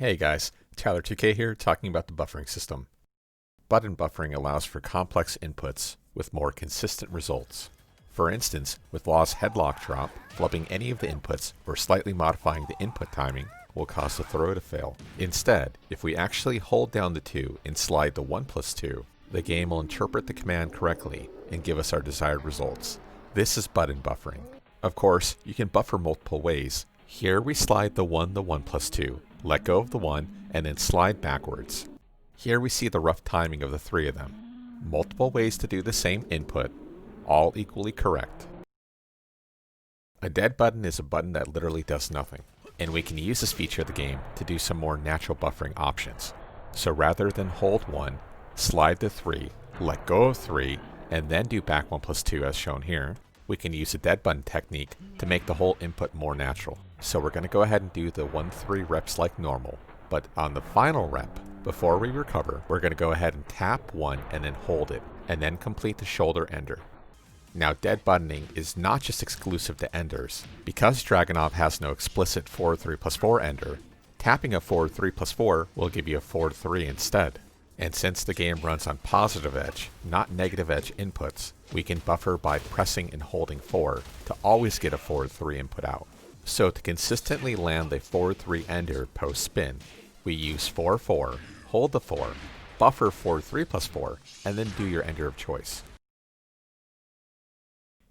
Hey guys, Tyler2K here talking about the buffering system. Button buffering allows for complex inputs with more consistent results. For instance, with Law's headlock drop, flubbing any of the inputs or slightly modifying the input timing will cause the throw to fail. Instead, if we actually hold down the 2 and slide the 1 plus 2, the game will interpret the command correctly and give us our desired results. This is button buffering. Of course, you can buffer multiple ways. Here we slide the 1 plus 2, let go of the 1, and then slide backwards. Here we see the rough timing of the 3 of them. Multiple ways to do the same input, all equally correct. A dead button is a button that literally does nothing, and we can use this feature of the game to do some more natural buffering options. So rather than hold 1, slide the 3, let go of 3, and then do back 1 plus 2 as shown here, we can use a dead button technique to make the whole input more natural. So we're going to go ahead and do the 1-3 reps like normal, but on the final rep, before we recover, we're going to go ahead and tap 1 and then hold it, and then complete the shoulder ender. Now dead buttoning is not just exclusive to enders. Because Dragunov has no explicit forward 3 plus 4 ender, tapping a forward 3 plus 4 will give you a forward 3 instead. And since the game runs on positive edge, not negative edge inputs, we can buffer by pressing and holding 4 to always get a forward 3 input out. So to consistently land the forward 3 ender post spin, we use 4-4, hold the 4, buffer forward 3 plus 4, and then do your ender of choice.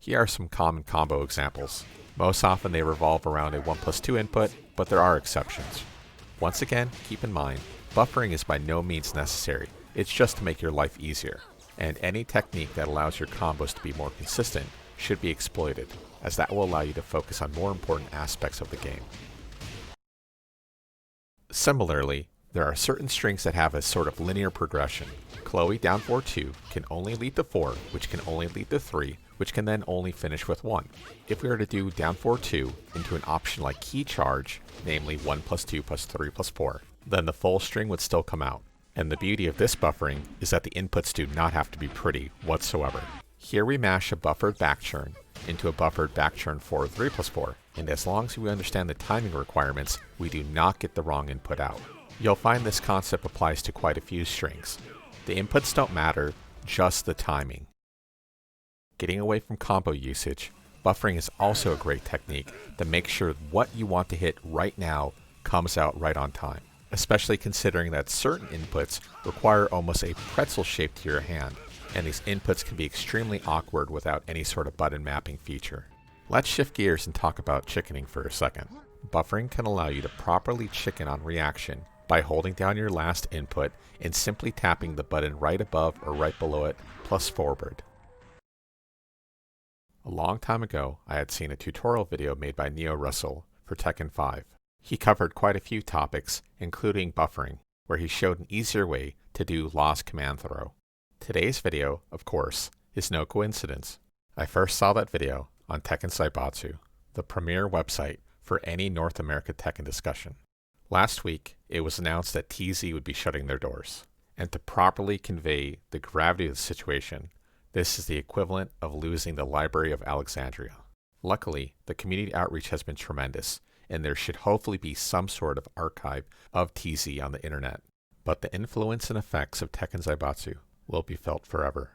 Here are some common combo examples. Most often they revolve around a 1 plus 2 input, but there are exceptions. Once again, keep in mind, buffering is by no means necessary. It's just to make your life easier. And any technique that allows your combos to be more consistent should be exploited, as that will allow you to focus on more important aspects of the game. Similarly, there are certain strings that have a sort of linear progression. Chloe down 4-2 can only lead to 4, which can only lead to 3, which can then only finish with 1. If we were to do down 4-2 into an option like key charge, namely 1 plus 2 plus 3 plus 4, then the full string would still come out. And the beauty of this buffering is that the inputs do not have to be pretty whatsoever. Here we mash a buffered back churn into a buffered back churn forward 3 plus 4, and as long as we understand the timing requirements, we do not get the wrong input out. You'll find this concept applies to quite a few strings. The inputs don't matter, just the timing. Getting away from combo usage, buffering is also a great technique to make sure what you want to hit right now comes out right on time, especially considering that certain inputs require almost a pretzel shape to your hand, and these inputs can be extremely awkward without any sort of button mapping feature. Let's shift gears and talk about chickening for a second. Buffering can allow you to properly chicken on reaction by holding down your last input and simply tapping the button right above or right below it plus forward. A long time ago, I had seen a tutorial video made by Neo Russell for Tekken 5. He covered quite a few topics, including buffering, where he showed an easier way to do Law's command throw. Today's video, of course, is no coincidence. I first saw that video on Tekken Zaibatsu, the premier website for any North America Tekken discussion. Last week, it was announced that TZ would be shutting their doors. And to properly convey the gravity of the situation, this is the equivalent of losing the Library of Alexandria. Luckily, the community outreach has been tremendous, and there should hopefully be some sort of archive of TZ on the internet. But the influence and effects of Tekken Zaibatsu will be felt forever.